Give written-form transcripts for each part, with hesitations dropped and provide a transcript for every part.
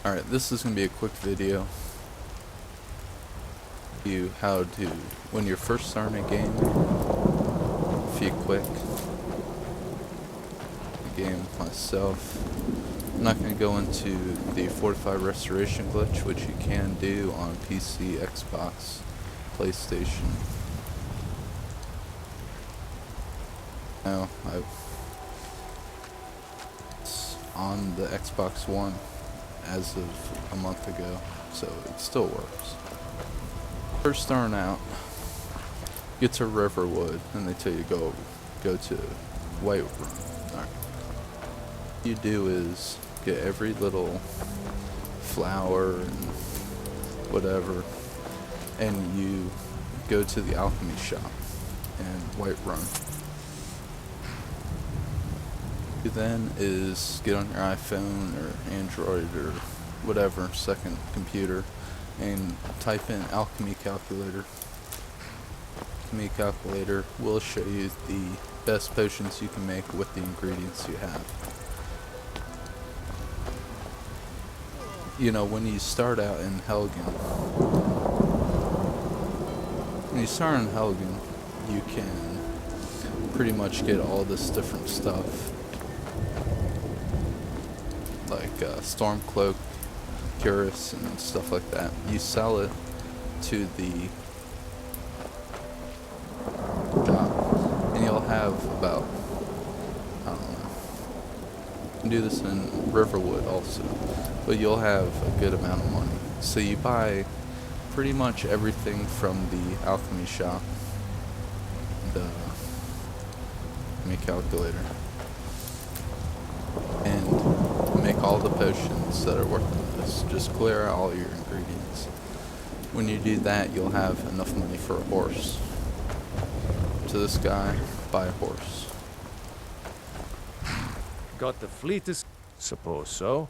Alright, this is going to be a quick video. How to, when you're first starting a game, if you quick the game myself. I'm not going to go into the fortify restoration glitch, which you can do on PC, Xbox, PlayStation. No, it's on the Xbox One as of a month ago, so it still works. First starting out, get to Riverwood, and they tell you go to Whiterun. Alright. What you do is get every little flower and whatever, and you go to the alchemy shop in Whiterun. You then is get on your iPhone or Android or whatever second computer and type in alchemy calculator. Alchemy calculator will show you the best potions you can make with the ingredients you have. You know, when you start out in Helgen, you can pretty much get all this different stuff, like Stormcloak, Cuirass, and stuff like that. You sell it to the shop, and you'll have about, I don't know, you can do this in Riverwood also, but you'll have a good amount of money. So you buy pretty much everything from the alchemy shop, the alchemy calculator, and make all the potions that are worth the most. Just clear out all your ingredients. When you do that, you'll have enough money for a horse. To this guy, buy a horse. Got the fleet is... Suppose so.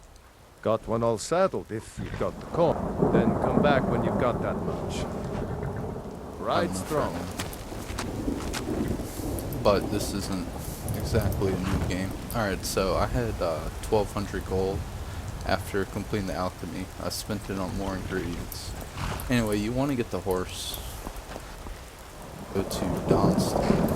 Got one all saddled if you've got the coin. Then come back when you've got that much. Right strong. But this isn't exactly a new game. Alright, so I had 1200 gold after completing the alchemy. I spent it on more ingredients. Anyway, you want to get the horse. Go to Donstead.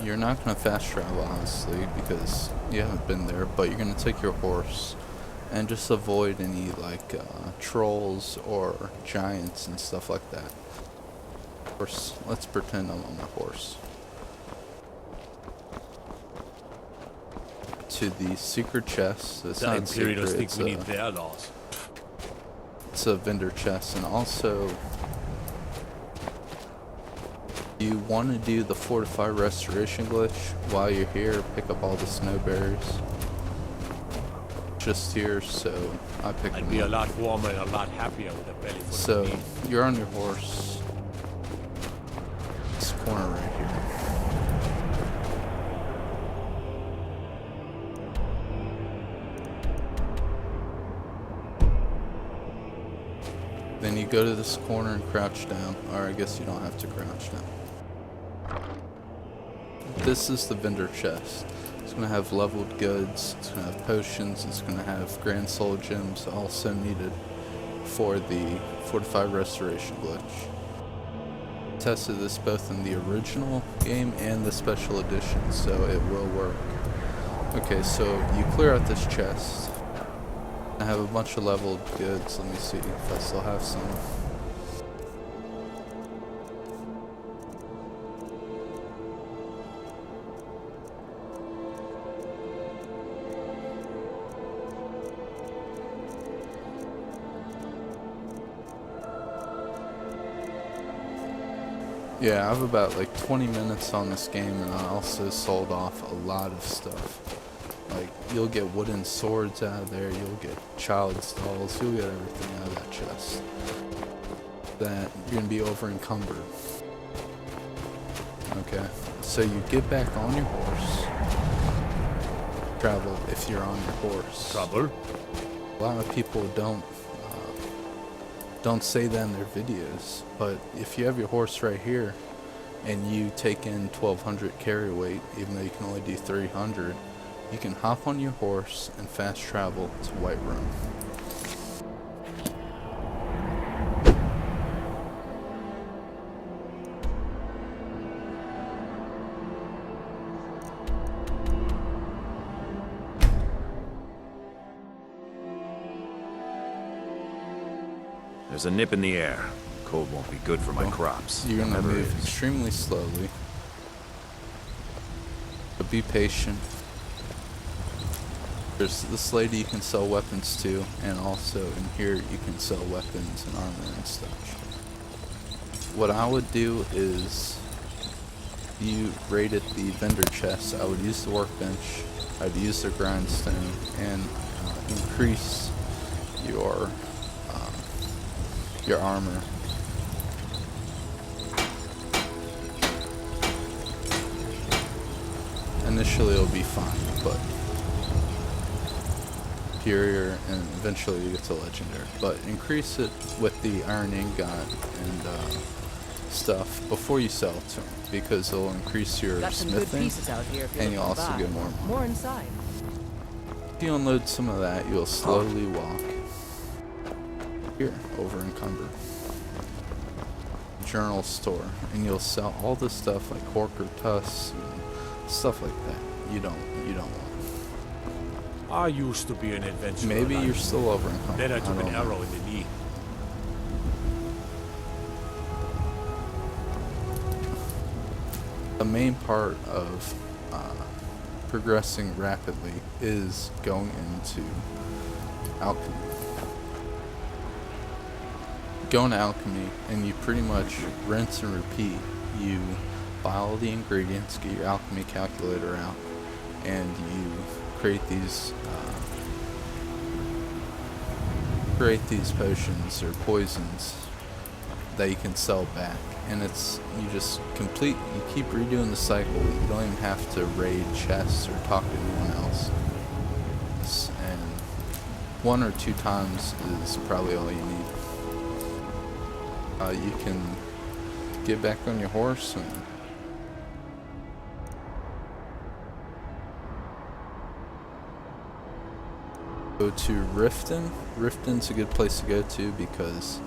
You're not going to fast travel, honestly, because you haven't been there, but you're going to take your horse and just avoid any, like, trolls or giants and stuff like that. Horse, let's pretend I'm on my horse. To the secret chest. It's not secret, it's a vendor chest, and also you want to do the fortify restoration glitch while you're here. Pick up all the snowberries. Just here, so I picked them up. I'd be a lot warmer and a lot happier with a belly full of meat. So you're on your horse. This corner right here. Then you go to this corner and crouch down, or I guess you don't have to crouch down. This is the vendor chest. It's going to have leveled goods, it's going to have potions, it's going to have grand soul gems, also needed for the fortify restoration glitch. Tested this both in the original game and the special edition, so it will work. Okay, so you clear out this chest. I have a bunch of leveled goods. Let me see if I still have some. Yeah, I have about like 20 minutes on this game, and I also sold off a lot of stuff. Like, you'll get wooden swords out of there, you'll get child's dolls, you'll get everything out of that chest. That you're gonna be over encumbered. Okay, so you get back on your horse, travel if you're on your horse. Trouble? A lot of people don't say that in their videos, but if you have your horse right here and you take in 1200 carry weight, even though you can only do 300, you can hop on your horse and fast travel to Whiterun. There's a nip in the air. Cold won't be good for my crops. You're gonna Never move is. extremely slowly, but be patient. There's this lady you can sell weapons to, and also in here you can sell weapons and armor and stuff. What I would do is, you raided the vendor chest, I would use the workbench, I'd use the grindstone, and increase your armor. Initially it'll be fine, but superior, and eventually you get to legendary. But increase it with the iron ingot and stuff before you sell it to them, because it'll increase your Got some good smithing, pieces out here if you're and you'll looking also to buy. get more money. More inside. If you unload some of that, you'll slowly walk here over encumbered journal store, and you'll sell all this stuff like Horker tusks and stuff like that. You don't want. I used to be an adventurer. Maybe like you're still over encumbered. Then I took don't an know. arrow in the knee. The main part of progressing rapidly is going into alchemy. Go into alchemy and you pretty much rinse and repeat. You buy all the ingredients, get your alchemy calculator out, and you create these potions or poisons that you can sell back. And it's, you keep redoing the cycle. You don't even have to raid chests or talk to anyone else. And 1 or 2 times is probably all you need. You can get back on your horse and go to Riften. Riften's a good place to go to because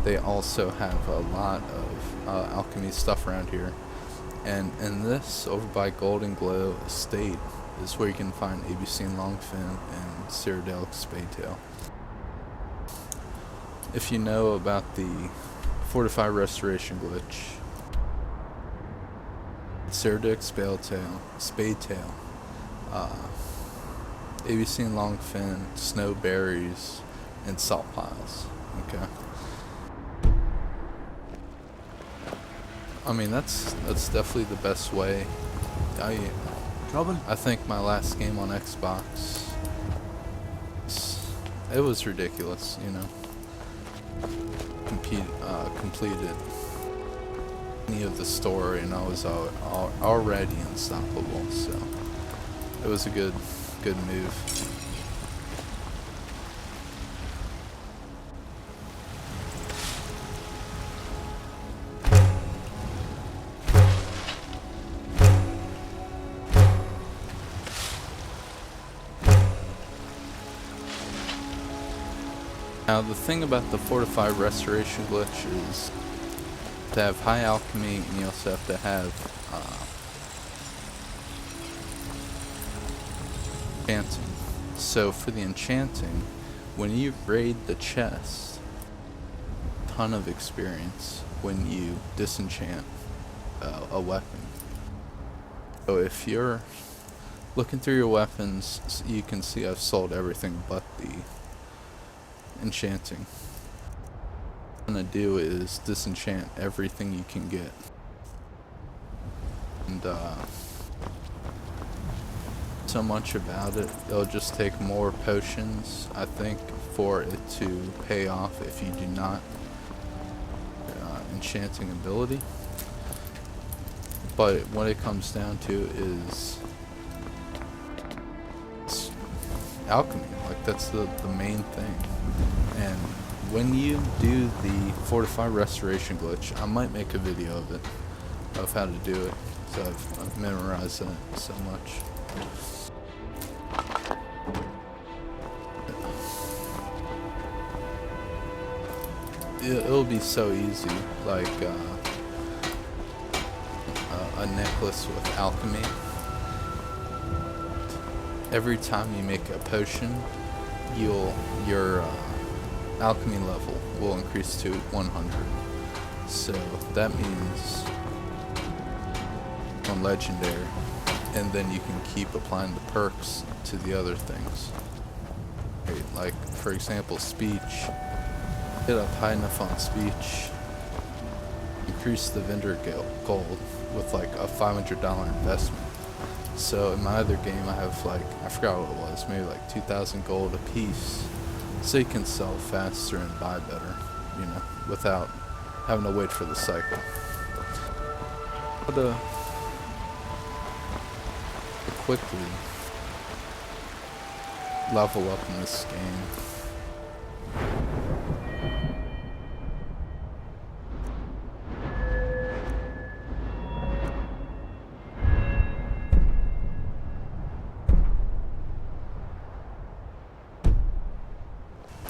they also have a lot of alchemy stuff around here. And in this, over by Golden Glow Estate, is where you can find ABC and Longfin and Cyrodiilic Spadetail. If you know about the Fortify Restoration glitch, Cyrodiilic Spadetail, ABC and Longfin, Snow Berries, and Salt Piles. Okay. I mean, that's definitely the best way. I think my last game on Xbox, it was ridiculous, you know. Completed any of the story, and I was already unstoppable. So it was a good move. Now the thing about the Fortify Restoration glitch is to have high alchemy, and you also have to have enchanting. So for the enchanting, when you raid the chest, ton of experience when you disenchant a weapon. So if you're looking through your weapons, you can see I've sold everything but the enchanting. What I'm gonna do is disenchant everything you can get, and so much about it, it'll just take more potions, I think, for it to pay off if you do not enchanting ability. But what it comes down to is alchemy. Like that's the main thing. And when you do the fortify restoration glitch, I might make a video of it, of how to do it. So I've memorized it so much. It'll be so easy, like a necklace with alchemy. Every time you make a potion, your alchemy level will increase to 100. So that means on legendary, and then you can keep applying the perks to the other things. Right, like for example, speech. Get up high enough on speech, increase the vendor gold with like a $500 investment. So in my other game I have like, I forgot what it was, maybe like 2,000 gold a piece. So you can sell faster and buy better, you know, without having to wait for the cycle. But quickly level up in this game.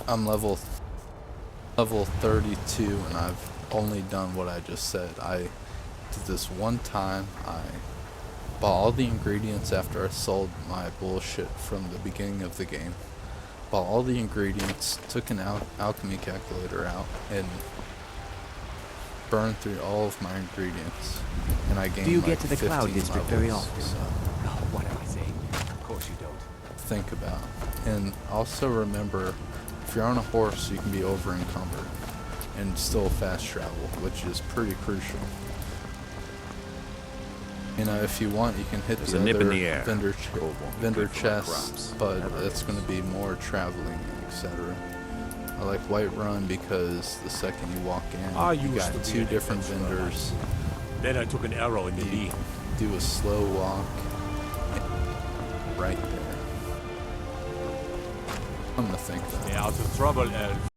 I'm level 32 and I've only done what I just said. I did this one time. I bought all the ingredients after I sold my bullshit from the beginning of the game. Bought all the ingredients, took an alchemy calculator out, and burned through all of my ingredients. And I gained Do you like get to the 15 Cloud District very levels, often? so Oh, what am I saying? Of course you don't. think about. And also remember, if you're on a horse, you can be over encumbered and still fast travel, which is pretty crucial. You know, if you want, you can hit There's the a nip other in the air. vendor Gold won't be vendor good for our chests, crops. but Never it's is. going to be more traveling, etc. I like Whiterun because the second you walk I in, you used got to be 2 an different adventurer. vendors. Then I took an arrow in the You knee. do a slow walk right there. I'm gonna think that. Stay out of trouble, elf.